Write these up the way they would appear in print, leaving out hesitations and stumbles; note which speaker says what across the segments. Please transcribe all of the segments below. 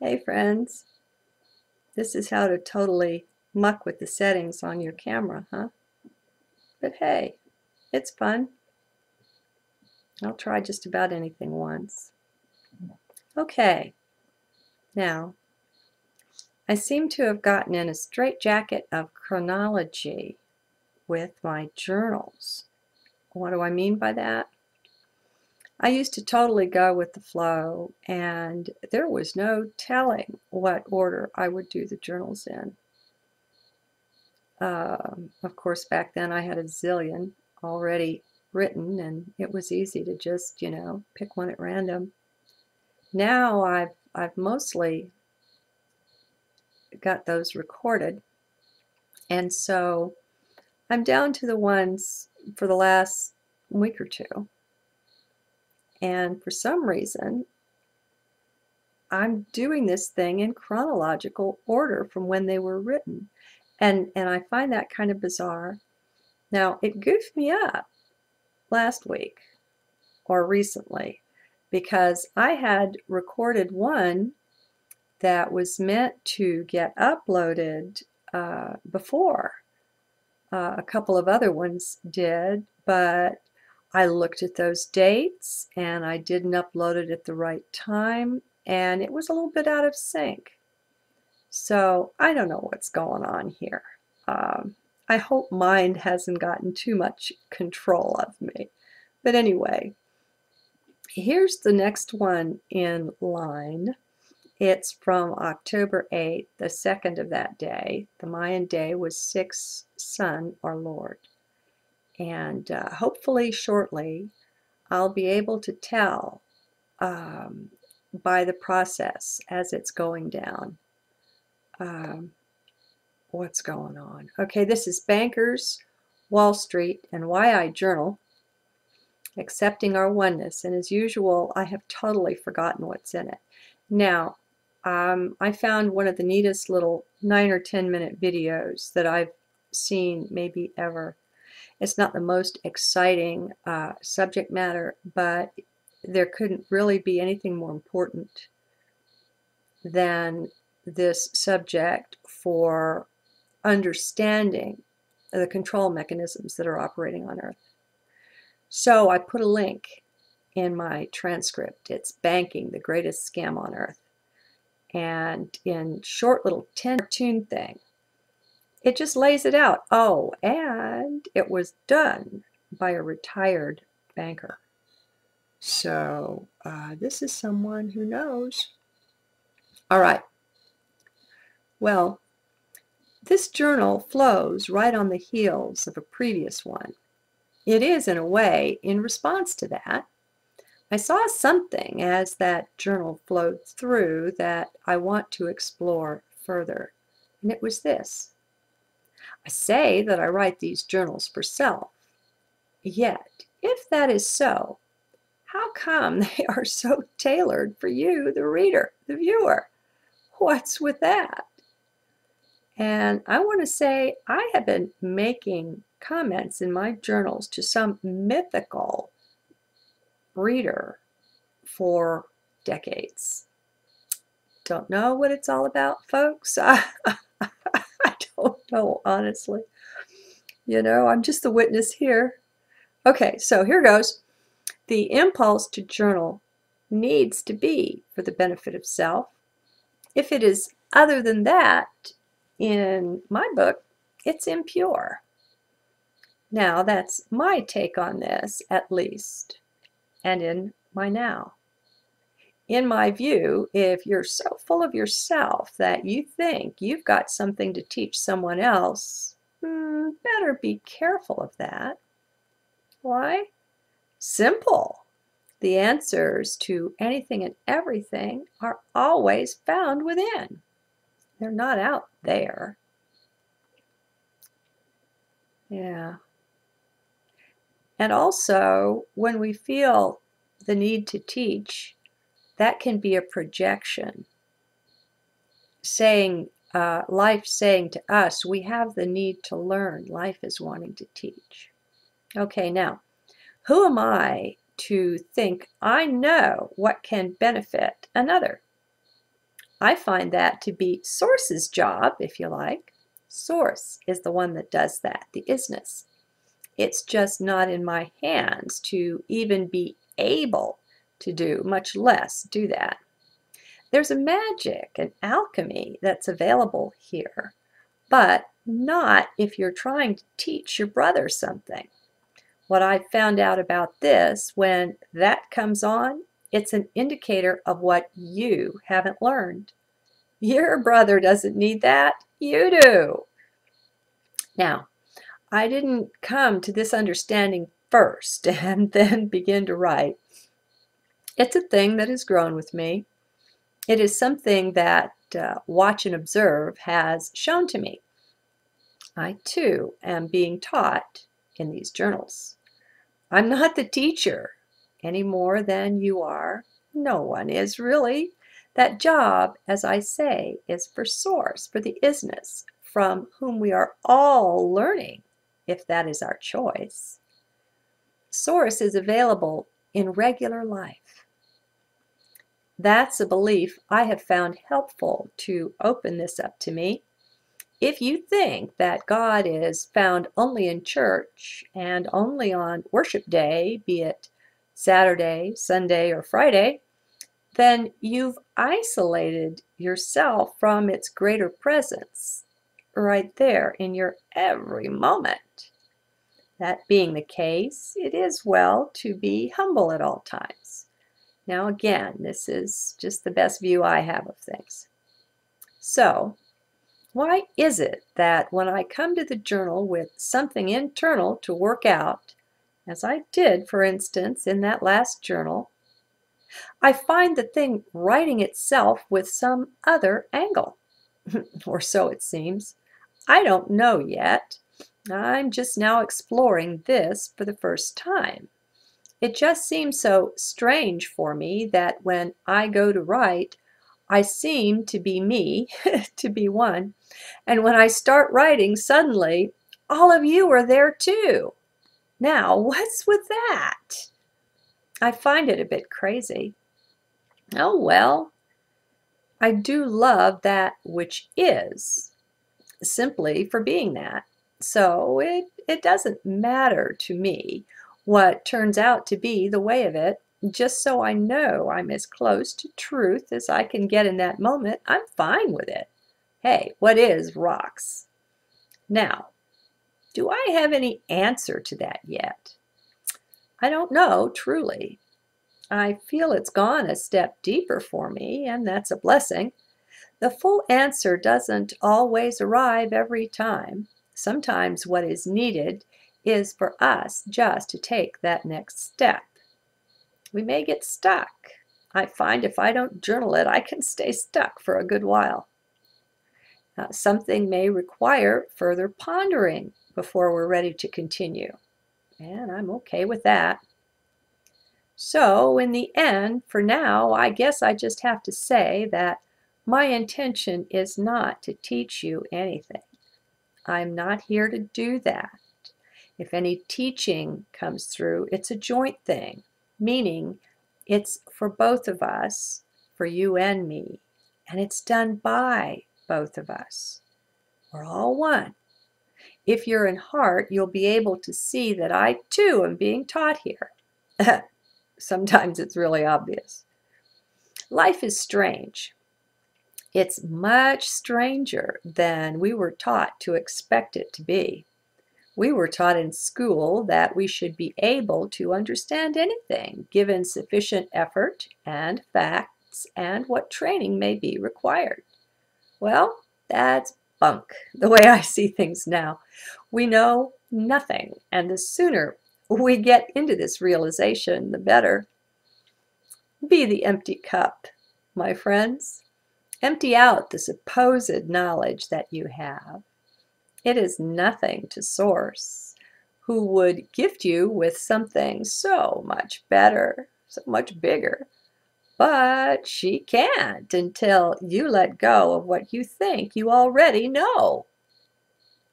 Speaker 1: Hey friends, this is how to totally muck with the settings on your camera, huh? But hey, it's fun. I'll try just about anything once. Okay, now I seem to have gotten in a straitjacket of chronology with my journals. What do I mean by that? I used to totally go with the flow, and there was no telling what order I would do the journals in. Of course, back then I had a zillion already written, and it was easy to just, pick one at random. Now I've mostly got those recorded, and so I'm down to the ones for the last week or two. And for some reason, I'm doing this thing in chronological order from when they were written. And I find that kind of bizarre. Now, it goofed me up last week or recently because I had recorded one that was meant to get uploaded before a couple of other ones did, but I looked at those dates and I didn't upload it at the right time, and it was a little bit out of sync. So I don't know what's going on here. I hope mind hasn't gotten too much control of me. But anyway, here's the next one in line. It's from October 8th, the second of that day. The Mayan day was 6 Sun or Lord. And hopefully shortly I'll be able to tell by the process as it's going down what's going on. Okay, this is Bankers, Wall Street, and Why I Journal, Accepting Our Oneness. And as usual, I have totally forgotten what's in it. Now, I found one of the neatest little 9 or 10-minute videos that I've seen maybe ever. It's not the most exciting subject matter, but there couldn't really be anything more important than this subject for understanding the control mechanisms that are operating on Earth. So I put a link in my transcript. It's Banking, the Greatest Scam on Earth. And in short little 10-cartoon thing, it just lays it out. Oh, and it was done by a retired banker. So this is someone who knows. All right. Well, this journal flows right on the heels of a previous one. It is, in a way, in response to that. I saw something as that journal flowed through that I want to explore further, and it was this. I say that I write these journals for self, yet, if that is so, how come they are so tailored for you, the reader, the viewer? What's with that? And I want to say I have been making comments in my journals to some mythical reader for decades. Don't know what it's all about, folks. I don't know, honestly. I'm just the witness here. Okay, so here goes. The impulse to journal needs to be for the benefit of self. If it is other than that, in my book, it's impure. Now, that's my take on this, at least, and in my now. In my view, if you're so full of yourself that you think you've got something to teach someone else, better be careful of that. Why? Simple. The answers to anything and everything are always found within. They're not out there. Yeah. And also, when we feel the need to teach, that can be a projection. Life saying to us, we have the need to learn. Life is wanting to teach. Okay, now, who am I to think I know what can benefit another? I find that to be Source's job, if you like. Source is the one that does that, the isness. It's just not in my hands to even be able to do, much less do that. There's a magic and alchemy that's available here, but not if you're trying to teach your brother something. What I found out about this, when that comes on, it's an indicator of what you haven't learned. Your brother doesn't need that, you do. Now, I didn't come to this understanding first and then begin to write. It's a thing that has grown with me. It is something that Watch and Observe has shown to me. I too am being taught in these journals. I'm not the teacher any more than you are. No one is really. That job, as I say, is for Source, for the isness, from whom we are all learning, if that is our choice. Source is available in regular life. That's a belief I have found helpful to open this up to me. If you think that God is found only in church and only on worship day, be it Saturday, Sunday, or Friday, then you've isolated yourself from its greater presence right there in your every moment. That being the case, it is well to be humble at all times. Now again, this is just the best view I have of things. So, why is it that when I come to the journal with something internal to work out, as I did, for instance, in that last journal, I find the thing writing itself with some other angle? Or so it seems. I don't know yet. I'm just now exploring this for the first time. It just seems so strange for me that when I go to write, I seem to be me, to be one. And when I start writing, suddenly, all of you are there too. Now, what's with that? I find it a bit crazy. Oh well, I do love that which is, simply for being that. So it doesn't matter to me what turns out to be the way of it. Just so I know I'm as close to truth as I can get in that moment, I'm fine with it. Hey, what is rocks? Now, do I have any answer to that yet? I don't know, truly. I feel it's gone a step deeper for me, and that's a blessing. The full answer doesn't always arrive every time. Sometimes what is needed is for us just to take that next step. We may get stuck. I find if I don't journal it, I can stay stuck for a good while. Something may require further pondering before we're ready to continue, and I'm okay with that. So in the end, for now, I guess I just have to say that my intention is not to teach you anything. I'm not here to do that. If any teaching comes through, it's a joint thing, meaning it's for both of us, for you and me, and it's done by both of us. We're all one. If you're in heart, you'll be able to see that I too am being taught here. Sometimes it's really obvious. Life is strange. It's much stranger than we were taught to expect it to be. We were taught in school that we should be able to understand anything, given sufficient effort and facts and what training may be required. Well, that's bunk, the way I see things now. We know nothing, and the sooner we get into this realization, the better. Be the empty cup, my friends. Empty out the supposed knowledge that you have. It is nothing to Source, who would gift you with something so much better, so much bigger. But she can't until you let go of what you think you already know.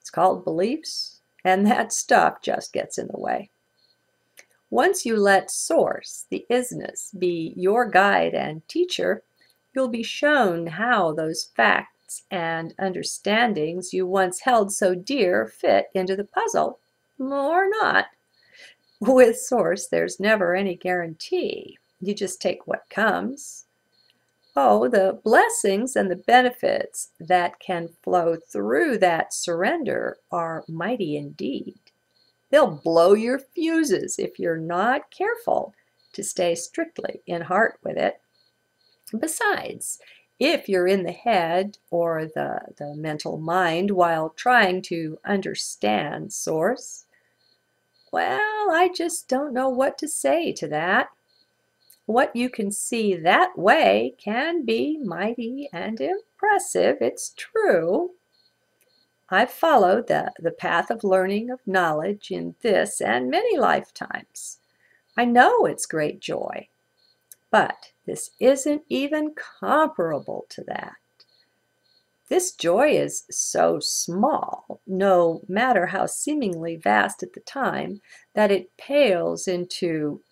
Speaker 1: It's called beliefs, and that stuff just gets in the way. Once you let Source, the isness, be your guide and teacher, You'll be shown how those facts and understandings you once held so dear fit into the puzzle, or not. With Source, there's never any guarantee. You just take what comes. Oh, the blessings and the benefits that can flow through that surrender are mighty indeed. They'll blow your fuses if you're not careful to stay strictly in heart with it. Besides, if you're in the head or the mental mind while trying to understand Source, well, I just don't know what to say to that. What you can see that way can be mighty and impressive, it's true. I've followed the path of learning, of knowledge in this and many lifetimes. I know it's great joy, but this isn't even comparable to that. This joy is so small, no matter how seemingly vast at the time, that it pales into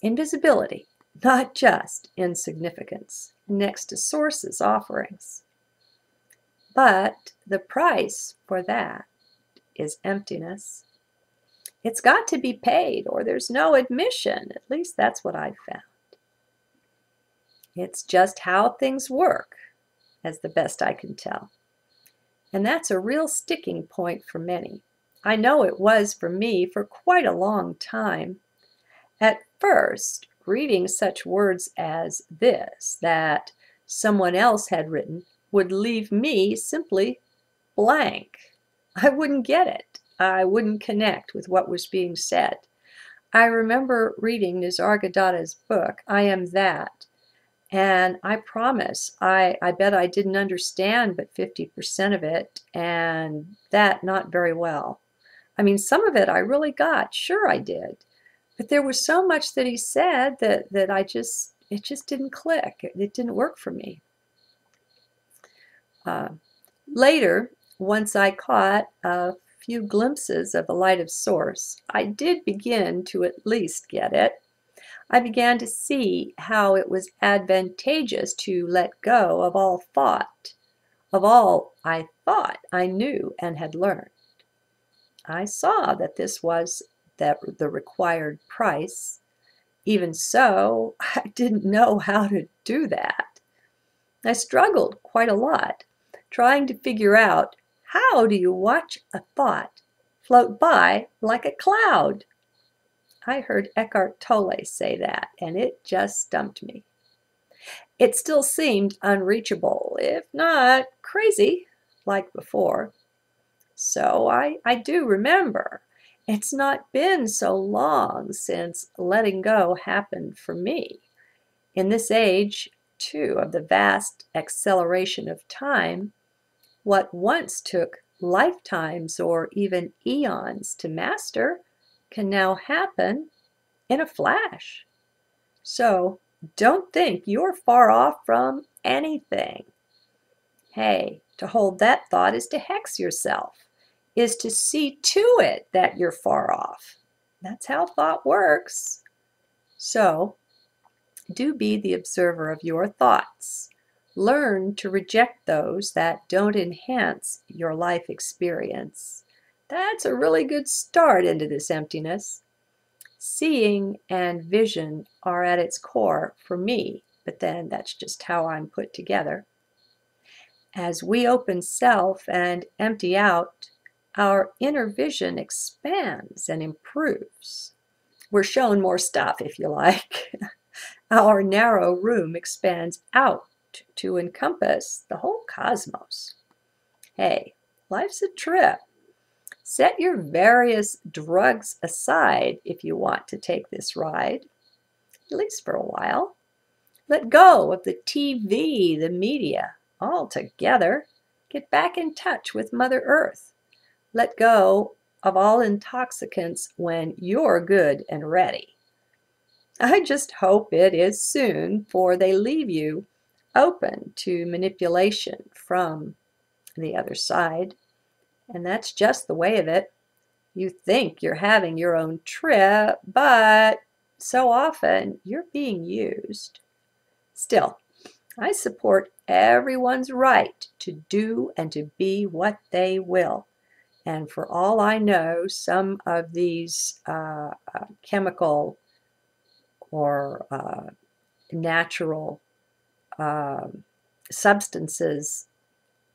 Speaker 1: invisibility, not just insignificance, next to Source's offerings. But the price for that is emptiness. It's got to be paid or there's no admission. At least that's what I've found. It's just how things work, as the best I can tell. And that's a real sticking point for many. I know it was for me for quite a long time. At first, reading such words as this, that someone else had written, would leave me simply blank. I wouldn't get it. I wouldn't connect with what was being said. I remember reading Nisargadatta's book, I Am That, and I promise, I bet I didn't understand but 50% of it, and that not very well. I mean, some of it I really got, sure I did. But there was so much that he said that it just didn't click. It didn't work for me. Later, once I caught a few glimpses of the light of Source, I did begin to at least get it. I began to see how it was advantageous to let go of all thought, of all I thought I knew and had learned. I saw that this was the required price. Even so, I didn't know how to do that. I struggled quite a lot, trying to figure out how do you watch a thought float by like a cloud? I heard Eckhart Tolle say that, and it just stumped me. It still seemed unreachable, if not crazy, like before. So I do remember. It's not been so long since letting go happened for me. In this age, too, of the vast acceleration of time, what once took lifetimes or even eons to master can now happen in a flash. So don't think you're far off from anything. Hey, to hold that thought is to hex yourself, is to see to it that you're far off. That's how thought works. So do be the observer of your thoughts. Learn to reject those that don't enhance your life experience. That's a really good start into this emptiness. Seeing and vision are at its core for me, but then that's just how I'm put together. As we open self and empty out, our inner vision expands and improves. We're shown more stuff, if you like. Our narrow room expands out to encompass the whole cosmos. Hey, life's a trip. Set your various drugs aside if you want to take this ride, at least for a while. Let go of the TV, the media, altogether. Get back in touch with Mother Earth. Let go of all intoxicants when you're good and ready. I just hope it is soon, for they leave you open to manipulation from the other side. And that's just the way of it. You think you're having your own trip, but so often you're being used. Still, I support everyone's right to do and to be what they will. And for all I know, some of these chemical or natural substances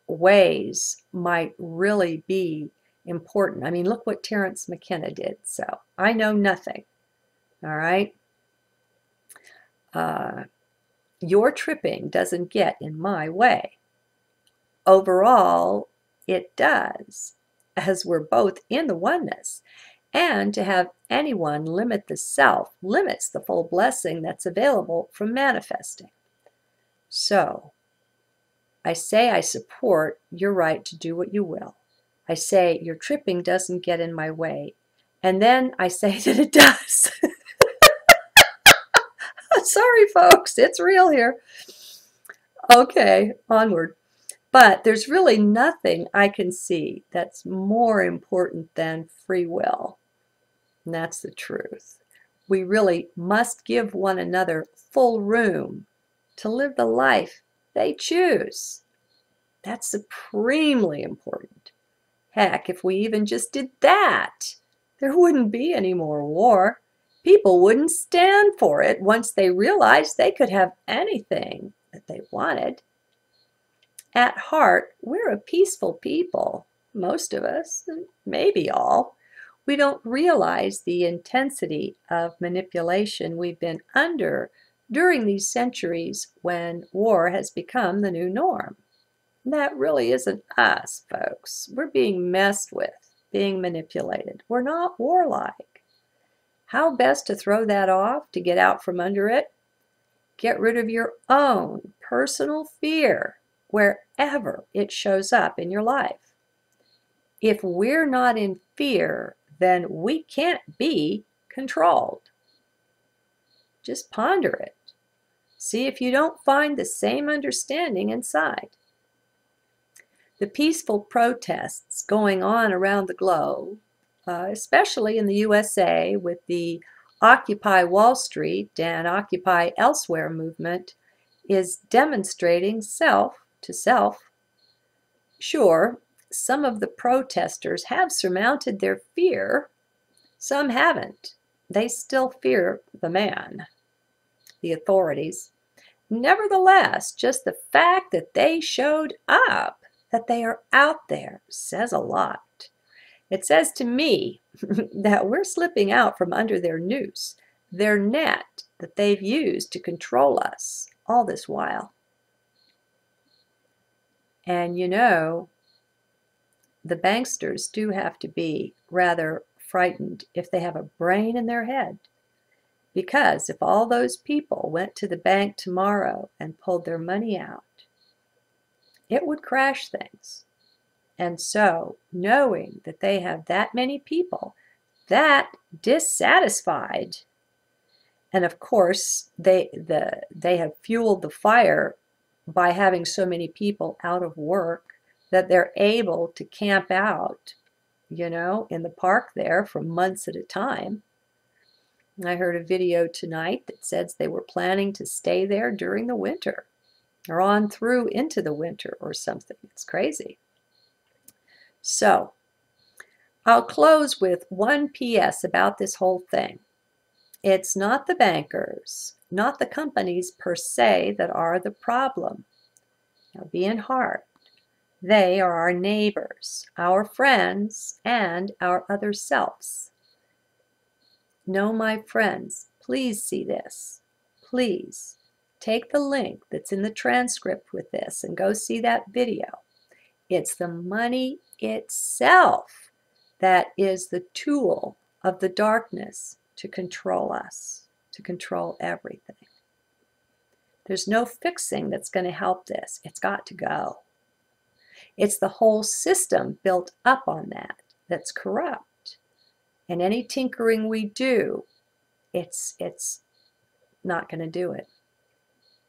Speaker 1: ways might really be important. I mean, look what Terence McKenna did. So I know nothing. All right. Your tripping doesn't get in my way. Overall, it does, as we're both in the oneness. And to have anyone limit the self limits the full blessing that's available from manifesting. So, I say I support your right to do what you will. I say your tripping doesn't get in my way. And then I say that it does. Sorry, folks, it's real here. Okay, onward. But there's really nothing I can see that's more important than free will. And that's the truth. We really must give one another full room to live the life they choose. That's supremely important. Heck, if we even just did that, there wouldn't be any more war. People wouldn't stand for it once they realized they could have anything that they wanted. At heart, we're a peaceful people, most of us, maybe all. We don't realize the intensity of manipulation we've been under during these centuries when war has become the new norm. That really isn't us, folks. We're being messed with, being manipulated. We're not warlike. How best to throw that off, to get out from under it? Get rid of your own personal fear wherever it shows up in your life. If we're not in fear, then we can't be controlled. Just ponder it. See if you don't find the same understanding inside. The peaceful protests going on around the globe, especially in the USA with the Occupy Wall Street and Occupy Elsewhere movement, is demonstrating self to self. Sure, some of the protesters have surmounted their fear. Some haven't. They still fear the man, the authorities. Nevertheless, just the fact that they showed up, that they are out there, says a lot. It says to me that we're slipping out from under their noose, their net that they've used to control us all this while. And you know, the banksters do have to be rather frightened if they have a brain in their head. Because if all those people went to the bank tomorrow and pulled their money out, it would crash things. And so, knowing that they have that many people that dissatisfied, and of course they have fueled the fire by having so many people out of work that they're able to camp out, you know, in the park there for months at a time. I heard a video tonight that says they were planning to stay there during the winter or on through into the winter or something. It's crazy. So, I'll close with one PS about this whole thing. It's not the bankers, not the companies per se that are the problem. Now, be in heart. They are our neighbors, our friends, and our other selves. No, my friends, please see this. Please take the link that's in the transcript with this and go see that video. It's the money itself that is the tool of the darkness to control us, to control everything. There's no fixing that's going to help this. It's got to go. It's the whole system built up on that that's corrupt. And any tinkering we do, it's not going to do it.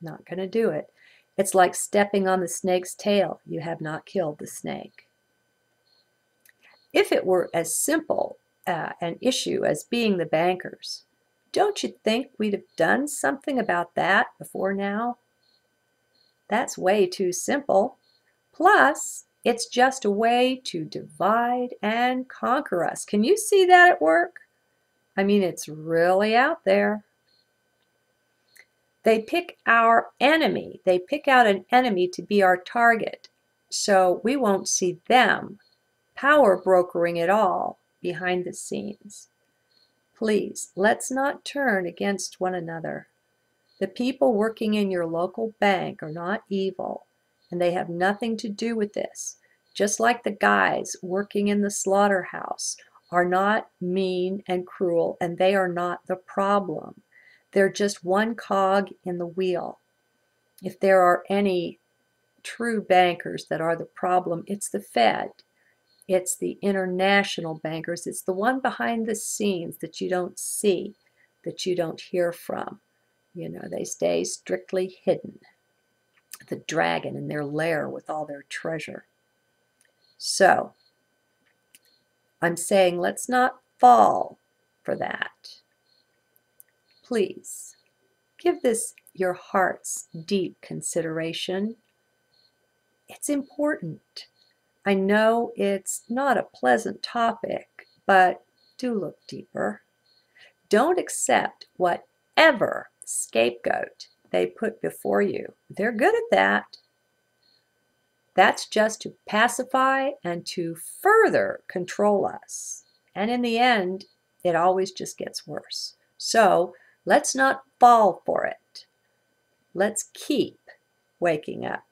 Speaker 1: Not going to do it. It's like stepping on the snake's tail. You have not killed the snake. If it were as simple an issue as being the bankers, don't you think we'd have done something about that before now? That's way too simple. Plus, it's just a way to divide and conquer us. Can you see that at work? I mean, it's really out there. They pick our enemy. They pick out an enemy to be our target, so we won't see them power brokering it all behind the scenes. Please, let's not turn against one another. The people working in your local bank are not evil, and they have nothing to do with this. Just like the guys working in the slaughterhouse are not mean and cruel, and they are not the problem. They're just one cog in the wheel. If there are any true bankers that are the problem, it's the Fed. It's the international bankers. It's the one behind the scenes that you don't see, that you don't hear from. You know, they stay strictly hidden. The dragon in their lair with all their treasure. So, I'm saying let's not fall for that. Please, give this your heart's deep consideration. It's important. I know it's not a pleasant topic, but do look deeper. Don't accept whatever scapegoat they put before you. They're good at that. That's just to pacify and to further control us. And in the end, it always just gets worse. So let's not fall for it. Let's keep waking up.